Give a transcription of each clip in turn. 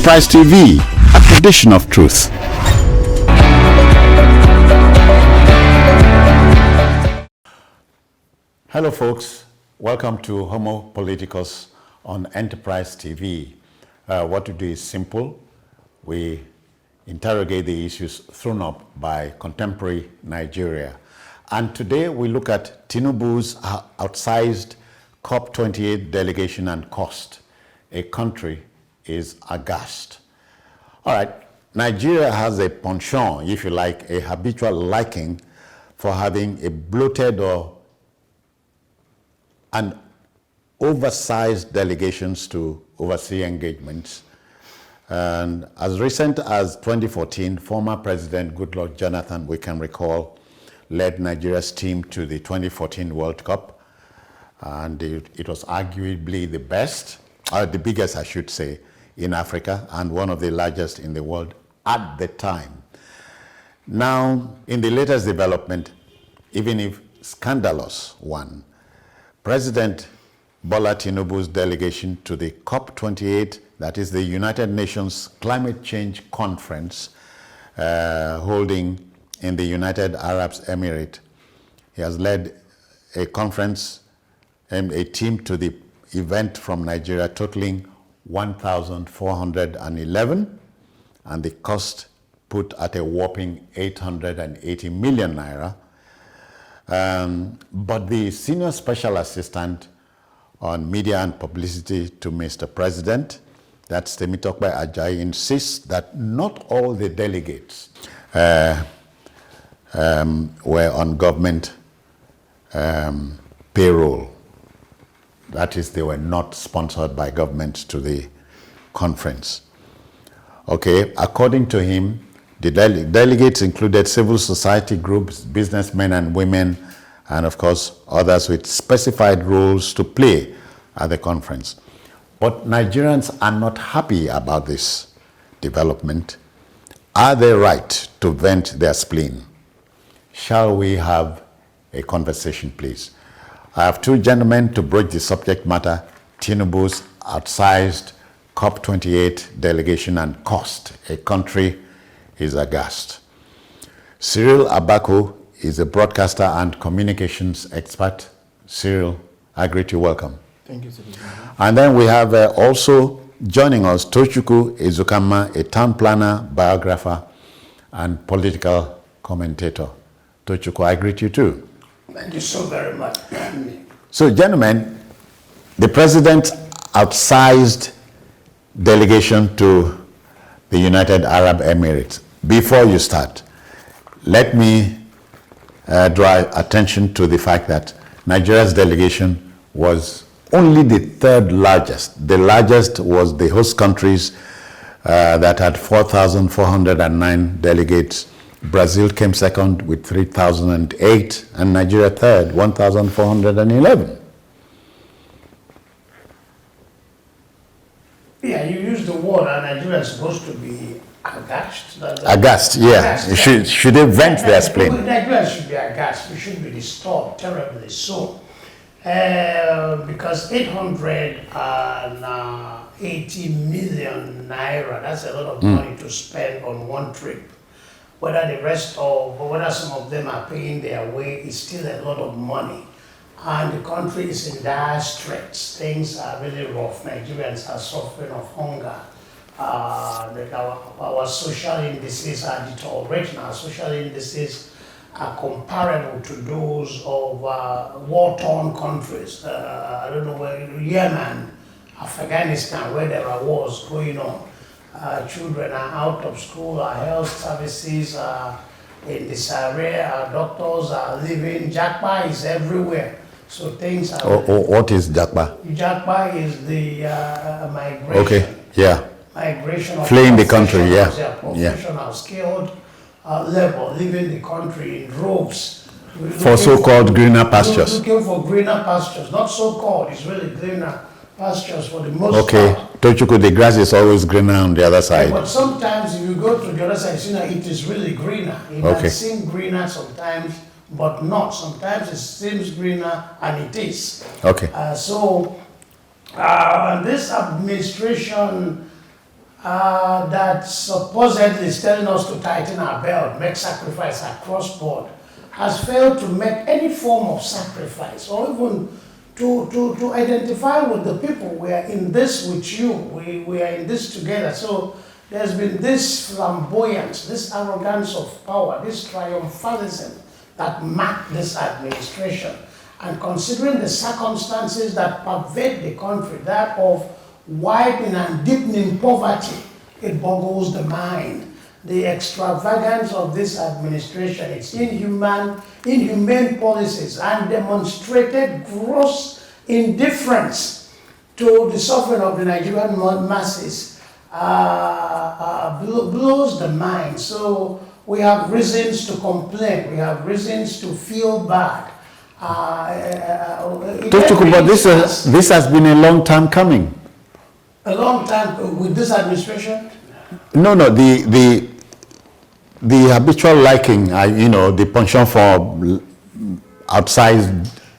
Enterprise TV, a tradition of truth. Hello folks, welcome to Homo Politicus on Enterprise TV. What we do is simple. We interrogate the issues thrown up by contemporary Nigeria. And today we look at Tinubu'S outsized COP28 delegation and cost. A country is aghast. All right, Nigeria has a penchant, if you like, a habitual liking for having a bloated or an oversized delegations to oversee engagements. And as recent as 2014, former President Goodluck Jonathan, we can recall, led Nigeria's team to the 2014 World Cup. And it was arguably the best, or the biggest, I should say, in Africa, and one of the largest in the world at the time. Now, in the latest development, even if scandalous one, President Bola Tinubu's delegation to the COP28, that is the United Nations Climate Change Conference, holding in the United Arab Emirates. He has led a conference and a team to the event from Nigeria totaling 1,411, and the cost put at a whopping 880 million naira. But the senior special assistant on media and publicity to Mr. President, that's Temitope Ajayi, insists that not all the delegates were on government payroll. That is, they were not sponsored by government to the conference. Okay, according to him, the delegates included civil society groups, businessmen and women, and of course, others with specified roles to play at the conference. But Nigerians are not happy about this development. Are they right to vent their spleen? Shall we have a conversation, please? I have two gentlemen to broach the subject matter: Tinubu's outsized COP28 delegation and cost. A country is aghast. Cyril Abaku is a broadcaster and communications expert. Cyril, I greet you. Welcome. Thank you, sir. And then we have also joining us Tochukwu Ezukama, a town planner, biographer, and political commentator. Tochukwu, I greet you too. Thank you so very much. So, gentlemen, the president's outsized delegation to the United Arab Emirates. Before you start, let me draw attention to the fact that Nigeria's delegation was only the third largest. The largest was the host countries that had 4,409 delegates. Brazil came second with 3,008, and Nigeria third, 1,411. Yeah, you use the word, and Nigeria is supposed to be aghast. Aghast, yeah. Aghast. Should they vent their spleen? Nigeria should be aghast. We should be disturbed terribly so. Because 880 million naira, that's a lot of money to spend on one trip. Whether some of them are paying their way, it's still a lot of money. And the country is in dire straits. Things are really rough. Nigerians are suffering of hunger. Our social indices are deteriorating. Our social indices are comparable to those of war-torn countries. I don't know where, Yemen, Afghanistan, where there are wars going on. Children are out of school, our health services are in disarray, our doctors are leaving. Japa is everywhere. So things are... What is Japa? Japa is the migration. Okay, yeah. Migration of fleeing the country, yeah. Professional, skilled labor, leaving the country in droves. For so-called greener pastures. Looking for greener pastures, not so-called, it's really greener pastures for the most part. Okay, Tochukwu, the grass is always greener on the other side. But sometimes if you go to the other side, it is really greener. It might seem greener sometimes, but not. Sometimes it seems greener, and it is. Okay. This administration that supposedly is telling us to tighten our belt, make sacrifice across board, has failed to make any form of sacrifice or even to identify with the people. We are in this with you, we are in this together. So there's been this flamboyance, this arrogance of power, this triumphalism that marked this administration. And considering the circumstances that pervade the country, that of widening and deepening poverty, it boggles the mind. The extravagance of this administration, its inhumane policies, and demonstrated gross indifference to the suffering of the Nigerian masses blows the mind. So we have reasons to complain, we have reasons to feel bad. But this has been a long time coming. A long time with this administration? No, the habitual liking, the penchant for outsized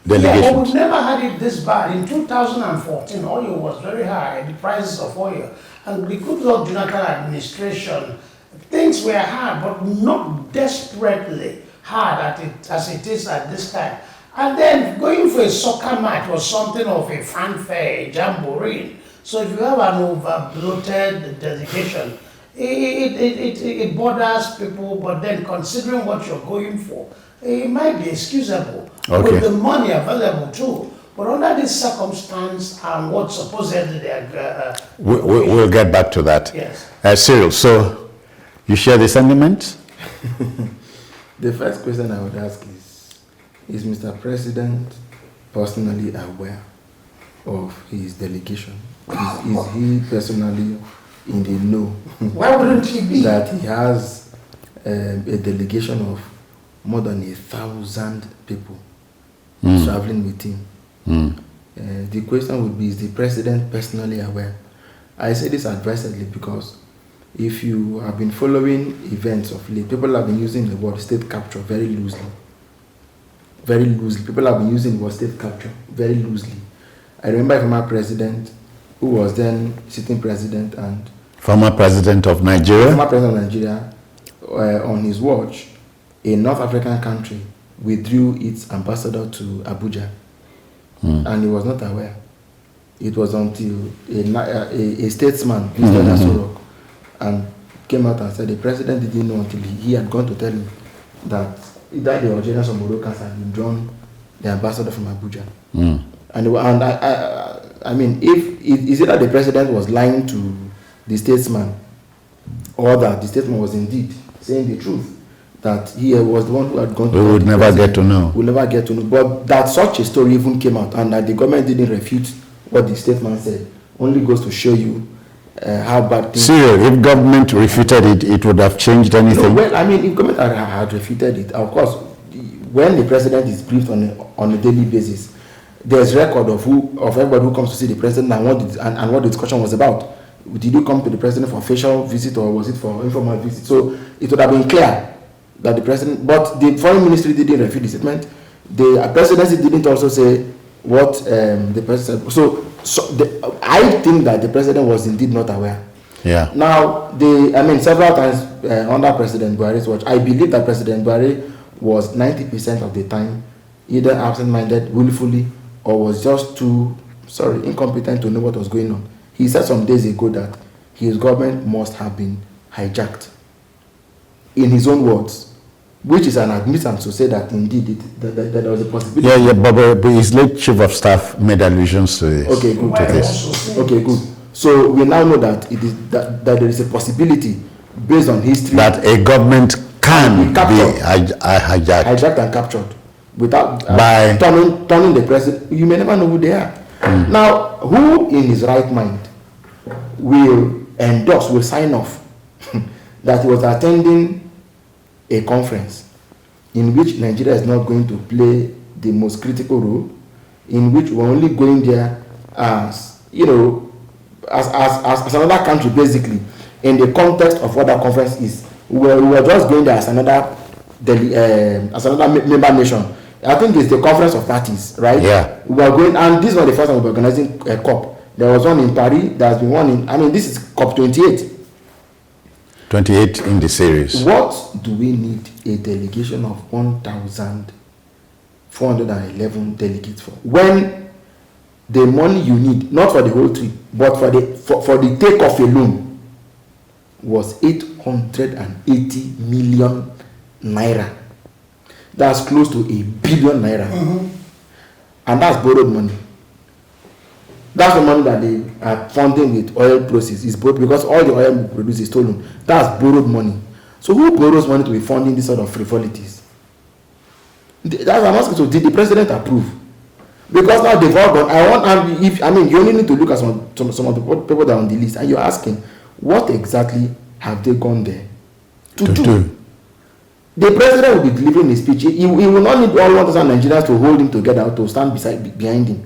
delegations. Yeah, but we've never had it this bad. In 2014, oil was very high, the prices of oil. And the good Lord Jonathan administration, things were hard, but not desperately hard as it is at this time. And then going for a soccer match was something of a fanfare, a jamboree. So if you have an over-bloated delegation, it bothers people, but then considering what you're going for, it might be excusable. Okay. With the money available too. But under this circumstance and what supposedly they're... we'll get back to that. Yes. Cyril, so you share the sentiment? The first question I would ask is Mr. President personally aware of his delegation? Is he personally in the know? Why wouldn't he be? That he has a delegation of more than 1,000 people traveling with him. The question would be, is the president personally aware? I say this advisedly because if you have been following events of late, people have been using the word state capture very loosely. Very loosely. People have been using the word state capture very loosely. I remember a former president who was then sitting president and... Former president of Nigeria? Former president of Nigeria, on his watch, a North African country withdrew its ambassador to Abuja. And he was not aware. It was until a statesman visited Aso Rock and came out and said the president didn't know until he had gone to tell him that either the Algerians or Moroccans had withdrawn the ambassador from Abuja. And I mean, if is it that the president was lying to the statesman, or that the statesman was indeed saying the truth, that he was the one who had gone to... We would never get to know. We'll never get to know. But that such a story even came out and that the government didn't refute what the statesman said only goes to show you how bad things... Cyril, if government refuted it, it would have changed anything? No, well, I mean, if government had refuted it, of course, when the president is briefed on a daily basis, there's record of everybody who comes to see the president and what the discussion was about. Did you come to the president for a facial visit or was it for informal visit? So it would have been clear that the president, but the foreign ministry didn't refute the statement. The presidency didn't also say what the president said. So I think that the president was indeed not aware. Yeah. Now, several times under President Buhari's watch, I believe that President Buhari was 90% of the time either absent-minded, willfully, or was just too, incompetent to know what was going on. He said some days ago that his government must have been hijacked, in his own words, which is an admittance to say that indeed that there was a possibility. Yeah, but his late chief of staff made allusions to this. Okay, good. To this. Okay, good. So we now know that it is that there is a possibility based on history that a government can be hijacked and captured without by turning the president. You may never know who they are. Now, who in his right mind will sign off that he was attending a conference in which Nigeria is not going to play the most critical role, in which we're only going there as as another country, basically, in the context of what that conference is. We were just going there as another member nation. I think it's the conference of parties, right? Yeah. We are going, and this was the first time we were organizing a COP. There was one in Paris. There has been one in, I mean, this is COP28. 28 in the series. What do we need a delegation of 1,411 delegates for? When the money you need, not for the whole trip, but for the takeoff alone, was 880 million naira. That's close to $1 billion naira. And that's borrowed money. That's the money that they are funding with oil proceeds. Is borrowed because all the oil we produce is stolen. That's borrowed money. So who borrows money to be funding this sort of frivolities? That's what I'm asking. So did the president approve? Because now they've all gone. You only need to look at some of the people that are on the list, and you're asking, what exactly have they gone there to do? The president will be delivering a speech. He will not need all 1,000 Nigerians to hold him together, to stand behind him.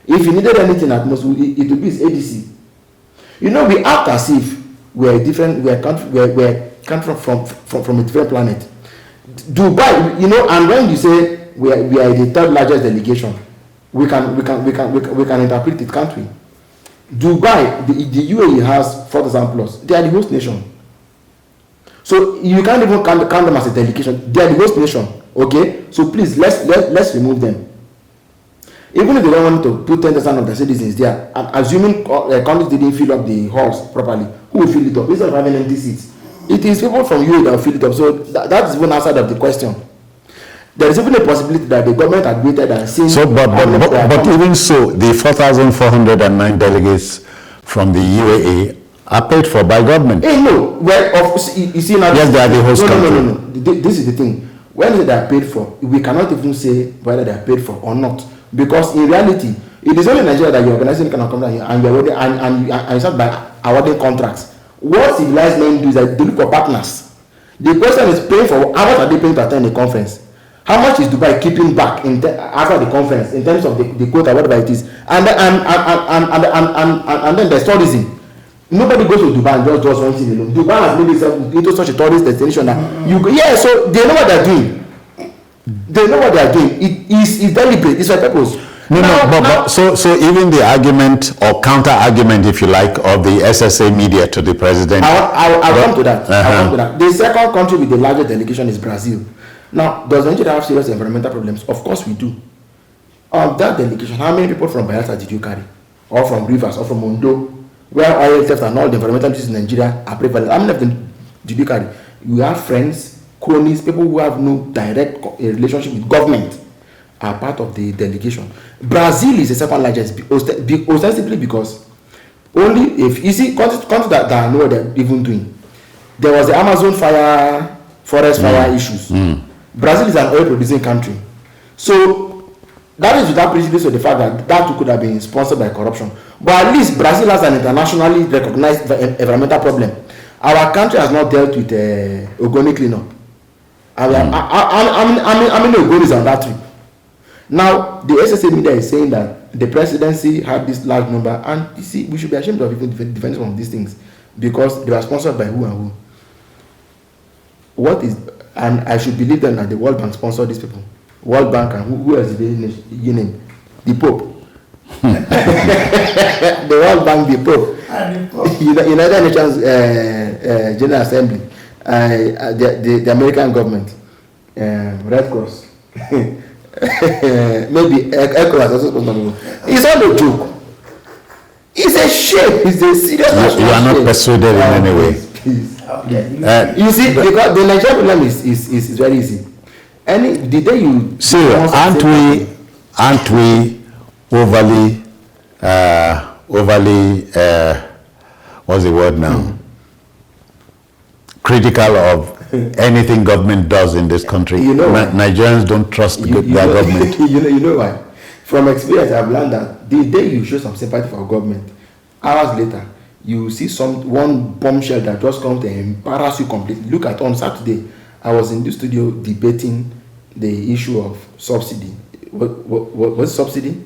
If he needed anything at most, it would be his ADC. You know, we act as if we're different. We're country from a different planet. Dubai, you know, and when you say we are the third largest delegation, we can interpret it, can't we? Dubai, the UAE has 4,000 plus. They are the host nation. So you can't even count them as a delegation. They are the host nation. Okay? So please, let's remove them. Even if they don't want to put 10% of the citizens there, assuming countries didn't fill up the halls properly, who will fill it up? Instead of having empty seats, it is people from UAE that will fill it up. So that is even outside of the question. There is even a possibility that the government had waited and seen. So, but even so, the 4,409 delegates from the UAE are paid for by government. No. Well, you see now. Yes, they are the host country. No. This is the thing. When they are paid for, we cannot even say whether they are paid for or not, because in reality, it is only Nigeria that you organize any kind of company and you start by awarding contracts. What civilized men do is that they look for partners. The question is paying for. How much are they paying to attend a conference? How much is Dubai keeping back after the conference in terms of the quota, whatever it is? And then there's tourism. Nobody goes to Dubai and just does one thing alone. Dubai has made itself into such a tourist destination that so they know what they're doing. They know what they're doing. It is deliberate. It's for purpose. So even the argument or counter argument, if you like, of the SSA media to the president. I'll come to that. I'll come to that. The second country with the largest delegation is Brazil. Now, does Nigeria have serious environmental problems? Of course we do. Of that delegation, how many people from Bayelsa did you carry? Or from Rivers, or from Ondo, where oil theft and all the environmental issues in Nigeria are prevalent? How many of them did you carry? You have friends, cronies, people who have no direct relationship with government are part of the delegation. Brazil is the second largest, ostensibly because only if you see countries that I know what they're even doing. There was the Amazon forest fire issues. Brazil is an oil producing country. So that is without prejudice to the fact that could have been sponsored by corruption. But at least Brazil has an internationally recognized environmental problem. Our country has not dealt with Ogoni cleanup. How many Ogonis on that trip? Now, the SSA media is saying that the presidency had this large number, and you see, we should be ashamed of even defending some of these things because they were sponsored by who and who. And I should believe them that the World Bank sponsored these people. World Bank and who else did you name? The Pope. The World Bank, the Pope. United Nations General Assembly, the American government, Red Cross. Maybe ECOWAS also sponsored. It's not a joke. It's a shame. It's a serious. You are not persuaded in any way. Okay. You see, because the Nigerian problem is very easy. The day you see, aren't we overly what's the word now? Critical of anything government does in this country. You know, Nigerians don't trust their government. You know why? From experience, I've learned that the day you show some sympathy for government, hours later, you see one bombshell that just comes to embarrass you completely. Look at on Saturday, I was in the studio debating the issue of subsidy. What's subsidy?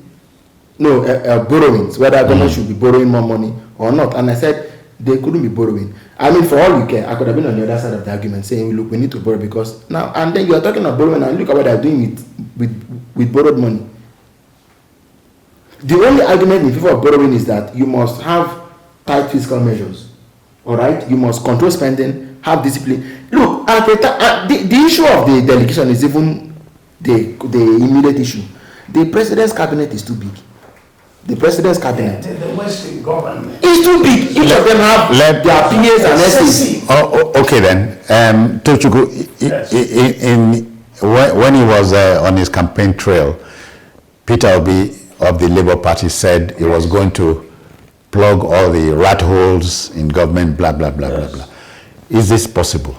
No, borrowings. Whether government should be borrowing more money or not. And I said they couldn't be borrowing. I mean, for all you care, I could have been on the other side of the argument saying, look, we need to borrow because now, and then you are talking about borrowing and look at what they're doing with borrowed money. The only argument in favor of borrowing is that you must have tight fiscal measures. All right, you must control spending, have discipline. Look, the issue of the delegation is even the immediate issue. The president's cabinet is too big. The president's cabinet. The Western government is too big. Each of them have their PAs and SAs. Okay then. Tochukwu, when he was on his campaign trail, Peter Obi of the Labour Party said he was going to plug all the rat holes in government, blah, blah, blah, blah, blah. Is this possible?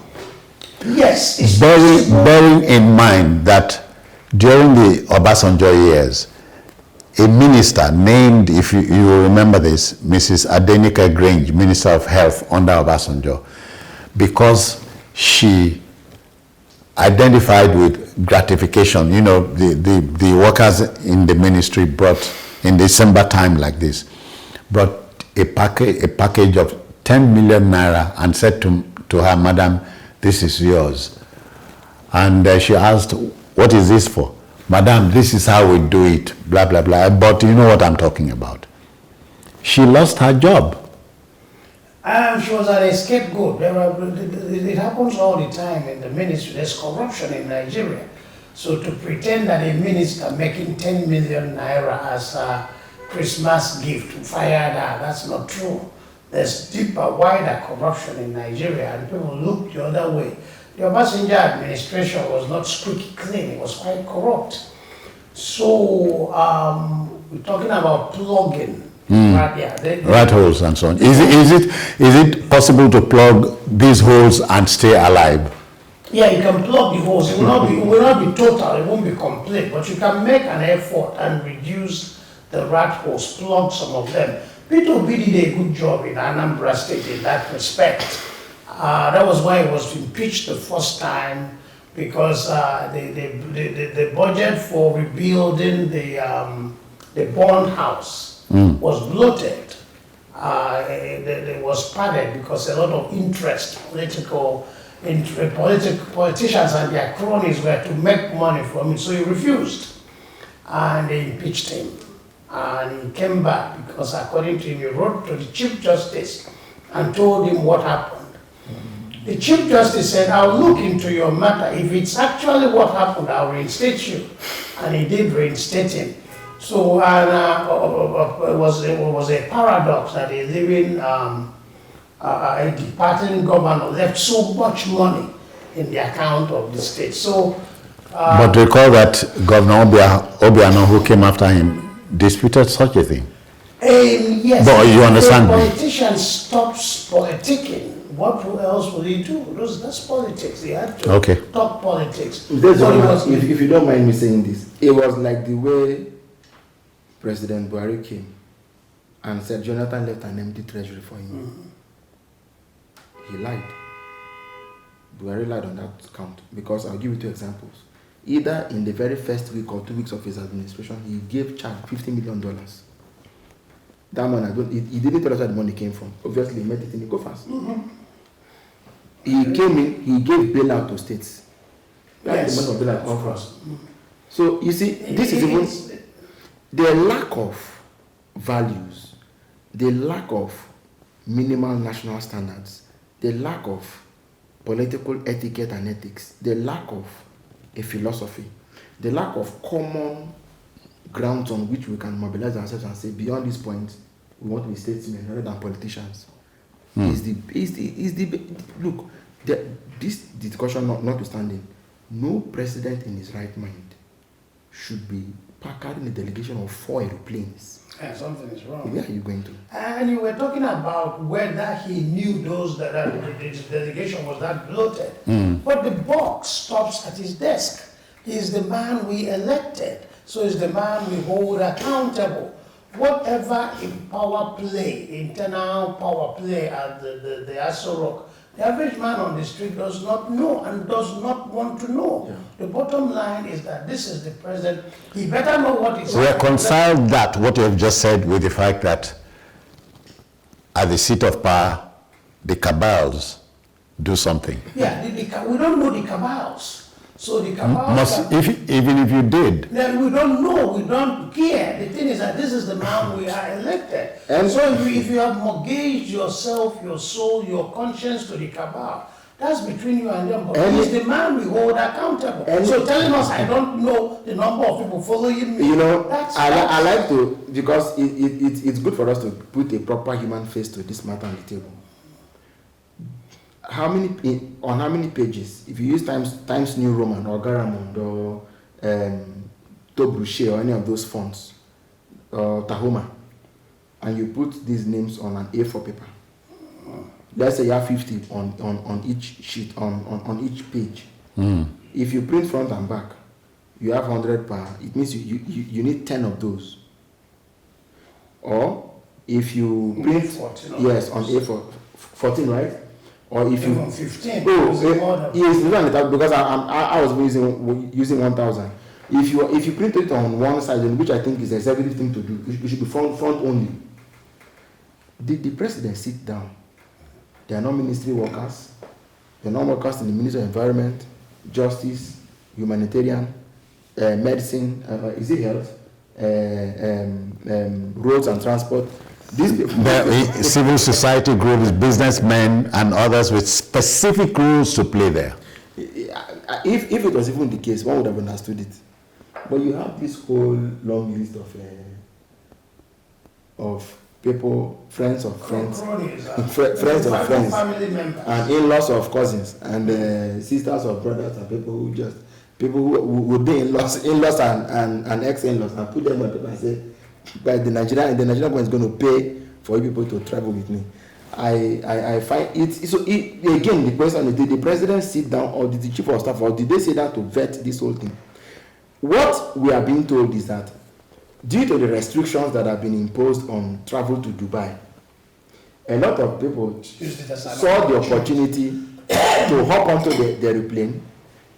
Yes. Bearing in mind that during the Obasanjo years, a minister named, if you remember this, Mrs. Adenike Grange, Minister of Health under Obasanjo, because she identified with gratification. You know, the workers in the ministry brought, in December time like this, brought a package of 10 million naira and said to her, Madam, this is yours. And she asked, what is this for? Madam, this is how we do it, blah, blah, blah. But you know what I'm talking about. She lost her job. She was an scapegoat. It happens all the time in the ministry. There's corruption in Nigeria. So to pretend that a minister making 10 million naira as a Christmas gift fired her, that's not true. There's deeper, wider corruption in Nigeria, and people look the other way. The Obasanjo administration was not squeaky clean, it was quite corrupt. So we're talking about plugging rat holes and so on. Is it possible to plug these holes and stay alive? Yeah, you can plug the holes. It will not be total, it won't be complete, but you can make an effort and reduce the rat holes, plug some of them. Peter Obi did a good job in Anambra State in that respect. That was why he was impeached the first time, because the budget for rebuilding the bond house was bloated. It was padded because a lot of interest, politicians and their cronies were to make money from it, so he refused. And they impeached him. And he came back because, according to him, he wrote to the Chief Justice and told him what happened. The Chief Justice said, I'll look into your matter. If it's actually what happened, I'll reinstate you. And he did reinstate him. So it was a paradox that a living, a departing governor left so much money in the account of the state. So, but recall that Governor Obiano, who came after him, disputed such a thing. Yes. But you understand me. If a politician stops politicking, what else will he do? That's politics. He had to talk politics. If you don't mind me saying this, it was like the way President Buhari came and said Jonathan left an empty treasury for him. He lied. Buhari lied on that count, because I'll give you two examples. Either in the very first week or 2 weeks of his administration, he gave Chad $50 million. That money, he didn't tell us where the money came from. Obviously, he met it in the coffers. He came in, he gave bailout to states. That's the money of bailout come from. So, you see, this is even the lack of values, the lack of minimal national standards, the lack of political etiquette and ethics, the lack of a philosophy, the lack of common grounds on which we can mobilize ourselves and say, beyond this point, we want to be statesmen rather than politicians. Look, this discussion notwithstanding, no president in his right mind should be carrying a delegation of 4 aeroplanes. Something is wrong. Where are you going to? And you were talking about whether he knew that his delegation was that bloated. But the box stops at his desk. He's the man we elected. So he's the man we hold accountable. Whatever internal power play at the Aso Rock, the average man on the street does not know and does not want to know. Yeah. The bottom line is that this is the president. He better know what is happening. Reconcile that, what you have just said, with the fact that at the seat of power, the cabals do something. Yeah, we don't know the cabals. So the cabal... Even if you did. Then we don't know, we don't care. The thing is that this is the man we are elected. And so if you have mortgaged yourself, your soul, your conscience to the cabal, that's between you and them. But he's the man we hold accountable. So telling us I don't know the number of people following me. You know, I like to, because it's good for us to put a proper human face to this matter on the table. On how many pages, if you use Times New Roman or Garamond or Tobruche or any of those fonts, or Tahoma, and you put these names on an A4 paper, let's say you have 50 on each sheet, on each page. If you print front and back, you have 100 per, it means you need 10 of those. Or if you print, 14 yes, on A4, 14, right? Or if you 15, yes, because I was using 1,000. If you print it on one side, which I think is a executive thing to do, it should be front only. Did the president sit down? They are not ministry workers. They are not workers in the Ministry of Environment, Justice, Humanitarian, Medicine, is it health, roads and transport. The civil society groups, businessmen, and others with specific rules to play there. If it was even the case, one would have understood it. But you have this whole long list of people, friends of friends, friends of friends, family members, and in-laws of cousins, and sisters of brothers, and people who would be in-laws and ex-in-laws, and put them on paper and say, but the Nigerian government is going to pay for you people to travel with me. I find it, so again, the question is, did the president sit down, or did the chief of staff, or did they sit down to vet this whole thing? What we are being told is that due to the restrictions that have been imposed on travel to Dubai, a lot of people saw the opportunity to hop onto the airplane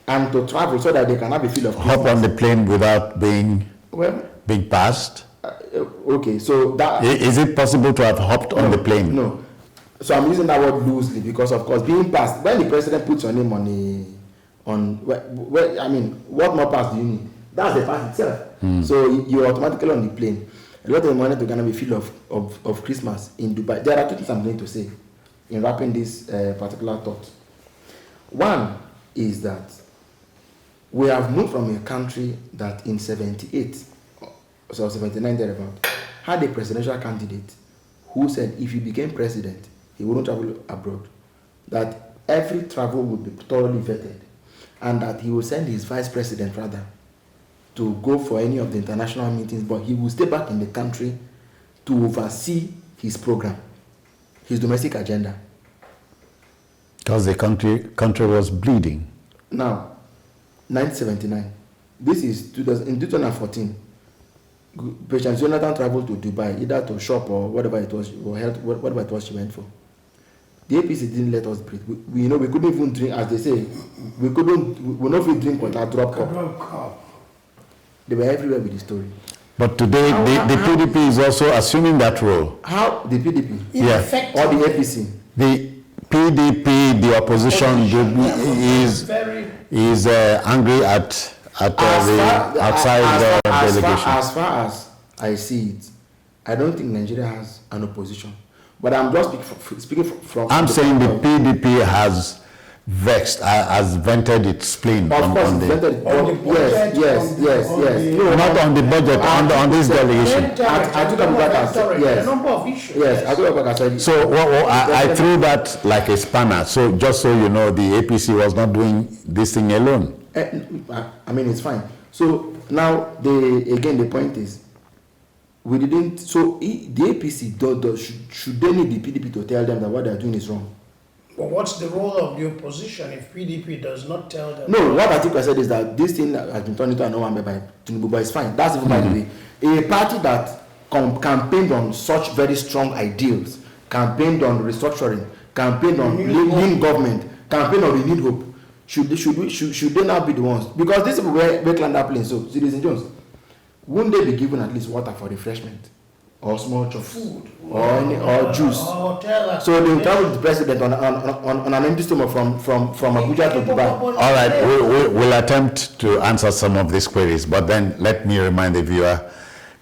and to travel so that they can have a feel of Christmas. Hop on the plane without being passed? Okay, so that... Is it possible to have hopped on the plane? No. So I'm using that word loosely because, of course, being passed, when the president puts your name what more pass do you need? That's the pass itself. So you're automatically on the plane. A lot of money to kind of a feel of Christmas in Dubai. There are two things I'm going to say in wrapping this particular thought. One is that we have moved from a country that in 78, so 79 thereabout, had a presidential candidate who said if he became president, he wouldn't travel abroad, that every travel would be thoroughly vetted, and that he would send his vice president rather to go for any of the international meetings, but he will stay back in the country to oversee his program, his domestic agenda. Because the country was bleeding. Now, 1979, this is in 2014, President Jonathan traveled to Dubai, either to shop or whatever it was, or health, whatever it was she went for. The APC didn't let us breathe. We couldn't even drink, as they say, we not even drink water, drop cup. They were everywhere with the story. But today, the PDP is also assuming that role. How? The PDP? Yeah. Or the APC? The PDP, the opposition group, is angry at the outside delegation. As far as I see it, I don't think Nigeria has an opposition. But I'm just speaking from... I'm saying the PDP has vexed, has vented its spleen on the budget. Yes. No, not on the budget, on this delegation. I took up yes. A number of issues. Yes, I took up So I threw that like a spanner. So just so you know, the APC was not doing this thing alone. I mean, it's fine. So now, the point is, we didn't. So the APC should they need the PDP to tell them that what they are doing is wrong? But what's the role of the opposition if PDP does not tell them? No, what I think I said is that this thing has been turned into an Owambe by Tinubu, but it's fine. That's even by the way. A party that campaigned on such very strong ideals, campaigned on restructuring, campaigned on lean government, campaigned on renewed hope, should they now be the ones? Because these people were clan that plane, so Citizen Jones, wouldn't they be given at least water for refreshment? or small chops or juice. Hotel So they will travel with the president on an empty stomach from Abuja to Dubai. All right, we'll attempt to answer some of these queries, but then let me remind the viewer,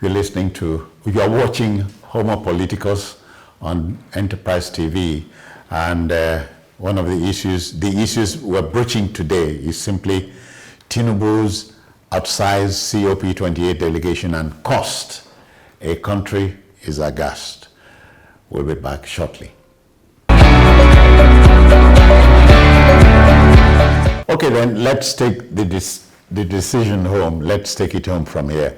you are watching Homo Politicus on Enterprise TV, and one of the issues we're broaching today is simply Tinubu'S outsized COP28 delegation and cost. A country is aghast. We'll be back shortly. Okay, then let's take the decision home. Let's take it home from here.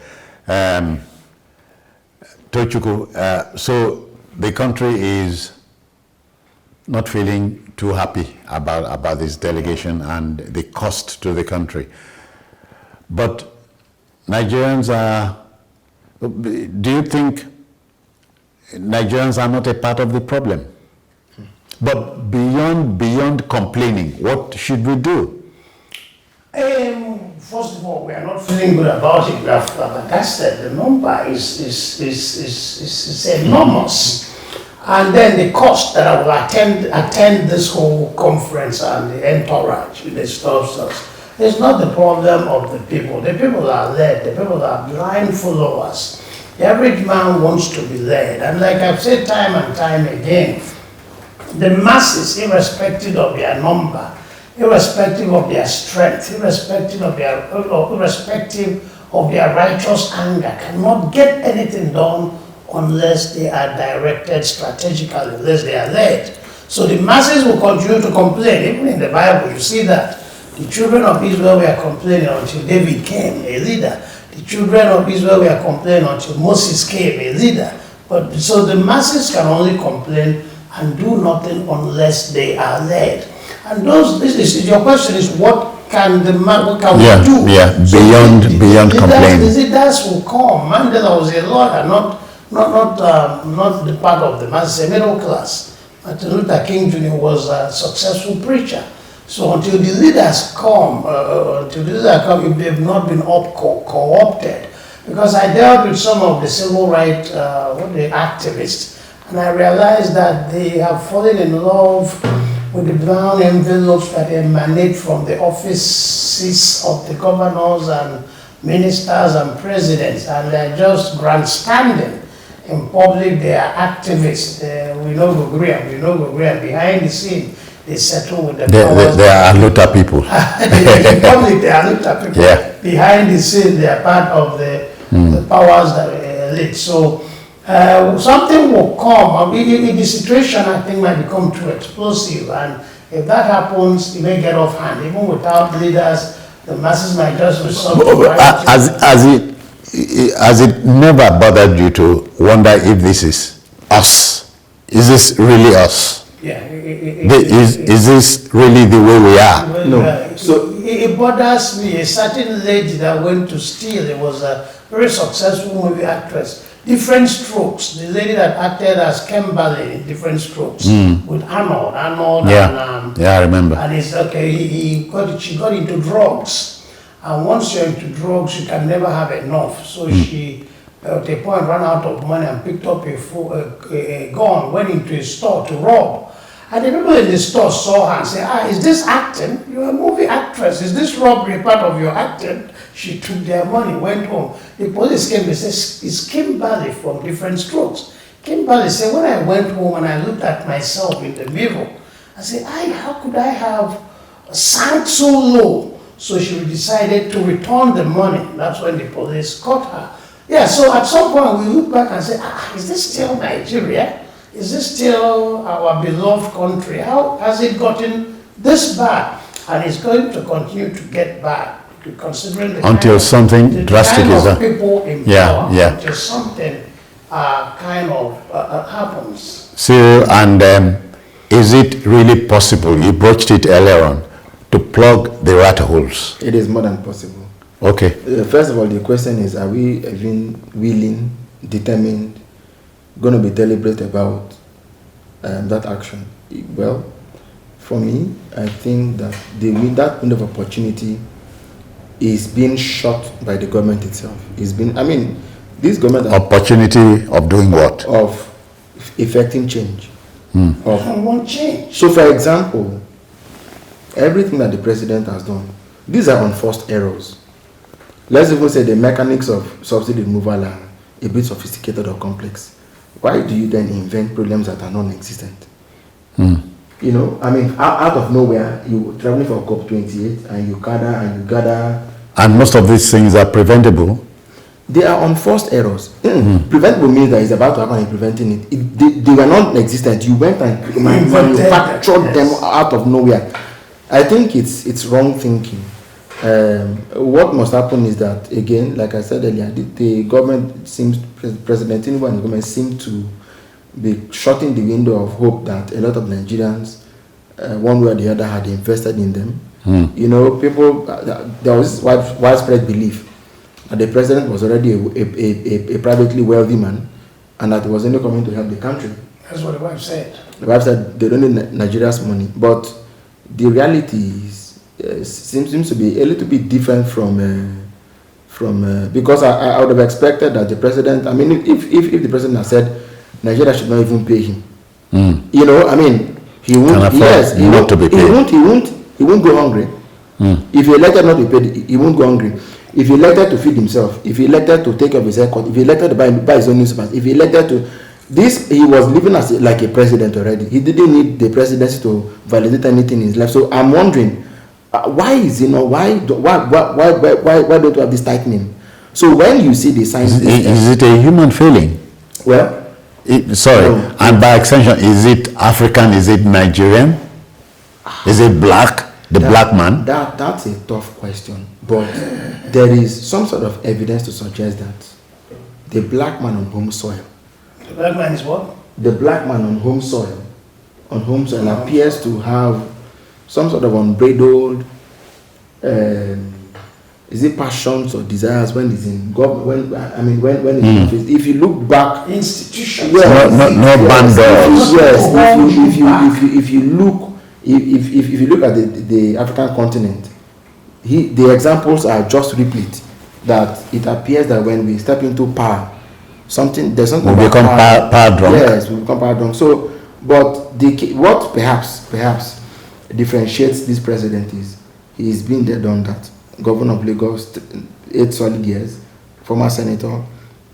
Tochukwu, so the country is not feeling too happy about this delegation and the cost to the country. But Nigerians do you think Nigerians are not a part of the problem? But beyond complaining, what should we do? First of all, we are not feeling good about it. We have tested the number is enormous, and then the cost that I will attend this whole conference and the entourage with the stuff. It's not the problem of the people. The people are led. The people are blind followers. The average man wants to be led, and like I've said time and time again, the masses, irrespective of their number, irrespective of their strength, irrespective of their righteous anger, cannot get anything done unless they are directed strategically, unless they are led. So the masses will continue to complain. Even in the Bible, you see that. The children of Israel were complaining until David came, a leader. The children of Israel were complaining until Moses came, a leader. But so the masses can only complain and do nothing unless they are led. And your question is, what can we do? Yeah, beyond complaining. The leaders will come. Mandela was a lawyer, not the part of the masses, a middle class. Martin Luther King Jr. was a successful preacher. So until the leaders come, if they've not been co-opted, because I dealt with some of the civil rights activists, and I realized that they have fallen in love with the brown envelopes that emanate from the offices of the governors and ministers and presidents, and they're just grandstanding. In public, they are activists. We know Gugrian behind the scene. They settle with the powers. They are Aluta people. In public, they are Aluta people. Yeah. Behind the scene, they are part of the powers that are elite. So something will come. The situation, I think, might become too explosive. And if that happens, it may get off hand. Even without leaders, the masses might just resort to Has it never bothered you to wonder if this is us? Is this really us? Yeah. Is this really the way we are? No. So it bothers me. A certain lady that went to steal, it was a very successful movie actress. Different Strokes. The lady that acted as Kimberly in Different Strokes with Arnold. Yeah. I remember. And it's okay. She got into drugs, and once you're into drugs, you can never have enough. So she, at a point, ran out of money and picked up a gun, went into a store to rob. And the people in the store saw her and said, is this acting? You're a movie actress. Is this robbery part of your acting? She took their money, went home. The police came and said, it's Kimberly from Different Strokes. Kimberly said, when I went home and I looked at myself in the mirror, I said, how could I have sank so low? So she decided to return the money. That's when the police caught her. Yeah, so at some point we look back and say, is this still Nigeria? Is this still our beloved country? How has it gotten this bad? And it's going to continue to get bad, considering the until something drastic is done. People in power, until something happens. So, and is it really possible? You broached it earlier on, to plug the rat holes. It is more than possible. Okay. First of all, the question is, are we even willing, determined, going to be deliberate about that action? Well, for me, I think that that window of opportunity is being shot by the government itself. This government Opportunity of doing what? of effecting change. I want change. So, for example, everything that the president has done, these are unforced errors. Let's even say the mechanics of subsidy removal are a bit sophisticated or complex. Why do you then invent problems that are non-existent? You know, I mean, out of nowhere, you traveling for COP28 and you gather. And most of these things are preventable. They are unforced errors. Preventable means that it's about to happen and preventing it. They were non-existent. You went and manufactured them out of nowhere. I think it's wrong thinking. What must happen is that, again, like I said earlier, the government seems, President Tinubu and the government seem to be shutting the window of hope that a lot of Nigerians, one way or the other, had invested in them. You know, people, there was widespread belief that the president was already a privately wealthy man and that he was only coming to help the country. That's what the wife said. The wife said they don't need Nigeria's money, but the reality seems to be a little bit different from because I would have expected that the president, I mean, if the president had said Nigeria should not even pay him, you know, I mean, he won't. Yes, he won't. He won't go hungry. If he elected not to be paid, he won't go hungry. If he elected to feed himself, if he elected to take off his haircut, if he elected to buy his own newspapers, if he elected to this, he was living as like a president already. He didn't need the presidency to validate anything in his life. So I'm wondering, why is why don't we have this tightening? So when you see the signs, Is it a human feeling? Well, sorry, and by extension, is it African? Is it Nigerian? Is it black? Black man? That's a tough question, but there is some sort of evidence to suggest that the black man on home soil. The black man is what? The black man on home soil appears to have some sort of unbridled, is it passions or desires when he's in government? When he's in office. If you look back, institutions. Yes, no banders. Yes, if you look at the African continent, the examples are just replete. That it appears that when we step into power, there's something we become power drunk. Yes, we become power drunk. So, but what perhaps differentiates this president is he's been there, done that. Governor of Lagos, 8 solid years, former senator.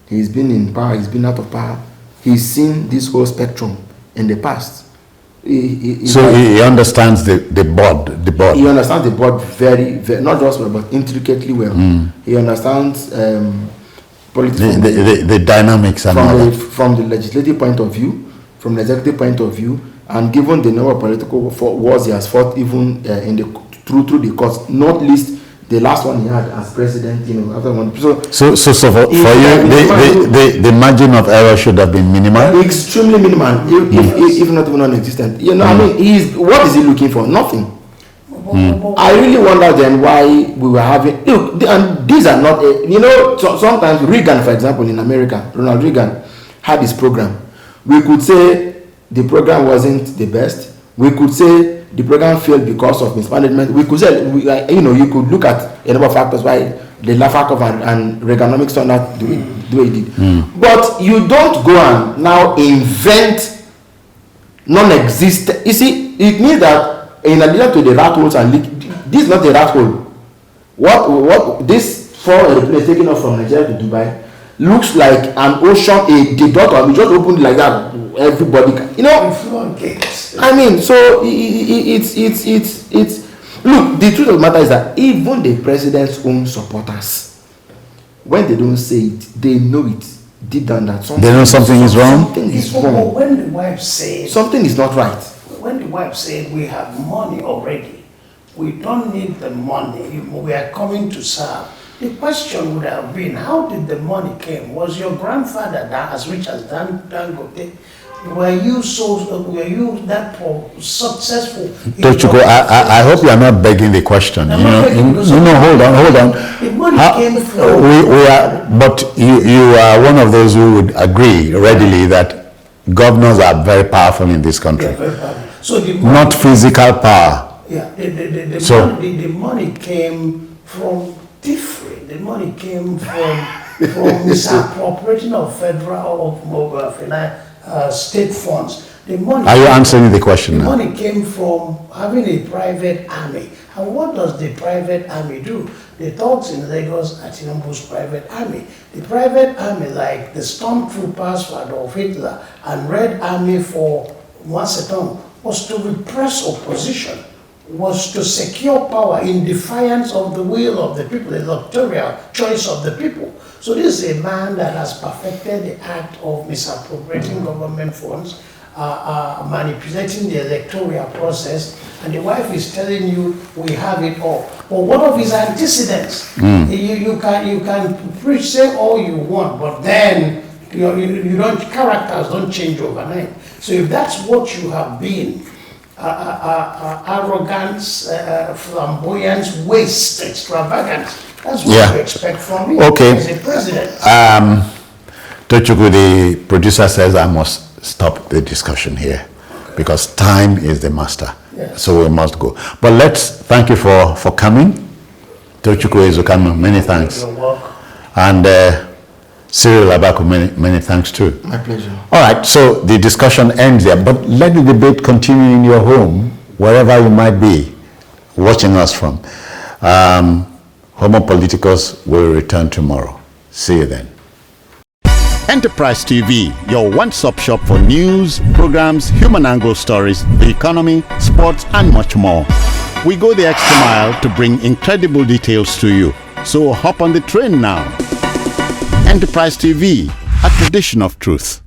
He's been in power. He's been out of power. He's seen this whole spectrum in the past. He understands the board. He understands the board very, very, not just well, but intricately well. He understands politics, the dynamics and all that. From the legislative point of view, from the executive point of view, and given the number of political wars he has fought, even through the courts, not least the last one he had as president, you know, after one. So for you, the margin of error should have been minimal. Extremely minimal, if not even non-existent. You know, I mean, what is he looking for? Nothing. I really wonder then why we were having. Look, and these are not. Sometimes Reagan, for example, in America, Ronald Reagan had his program. We could say the program wasn't the best. We could say the program failed because of mismanagement. We could say, you could look at a number of factors why the Lafakov and Reaganomics turned out the way it did. But you don't go and now invent non-existent. You see, it means that in addition to the rat holes and leak, this is not a rat hole. What this 4 airplanes taking off from Nigeria to Dubai looks like an ocean, the daughter, we just opened it like that. Everybody can, I mean, so it's look, the truth of the matter is that even the president's own supporters, when they don't say it, they know it deep down that something, they know something is wrong. Something is wrong. When the wife said something is not right. When the wife said we have money already, we don't need the money, we are coming to serve. The question would have been, how did the money came? Was your grandfather that as rich as Dangote? Were you that successful? Tochukwu, I hope you are not begging the question. Hold on. The money came from. But you are one of those who would agree readily that governors are very powerful in this country. Yeah, very powerful. So the money, not physical power. Yeah, the money came from different. The money came from from misappropriating of federal or state funds. The money. Are you answering the question The now? money came from having a private army. And what does the private army do? The thugs in Lagos are Tinubu's private army. The private army, like the stormtroopers for Adolf Hitler and Red Army for Mao Zedong, was to repress opposition, was to secure power in defiance of the will of the people, the electoral choice of the people. So this is a man that has perfected the act of misappropriating government funds, manipulating the electoral process, and the wife is telling you we have it all. But what of his antecedents? You can preach, say all you want, but then you don't, characters don't change overnight. So if that's what you have been, arrogance, flamboyance, waste, extravagance, that's what you expect from me as a president. Tochukwu, the producer, says I must stop the discussion here because time is the master. Yes. So we must go. But let's thank you for coming. Tochukwu Ezukama, many thanks. You're welcome. And Cyril Abaku, many thanks too. My pleasure. All right, so the discussion ends there, but let the debate continue in your home, wherever you might be watching us from. Homo Politicus will return tomorrow. See you then. Enterprise TV, your one-stop shop for news, programs, human angle stories, the economy, sports, and much more. We go the extra mile to bring incredible details to you. So hop on the train now. Enterprise TV, a tradition of truth.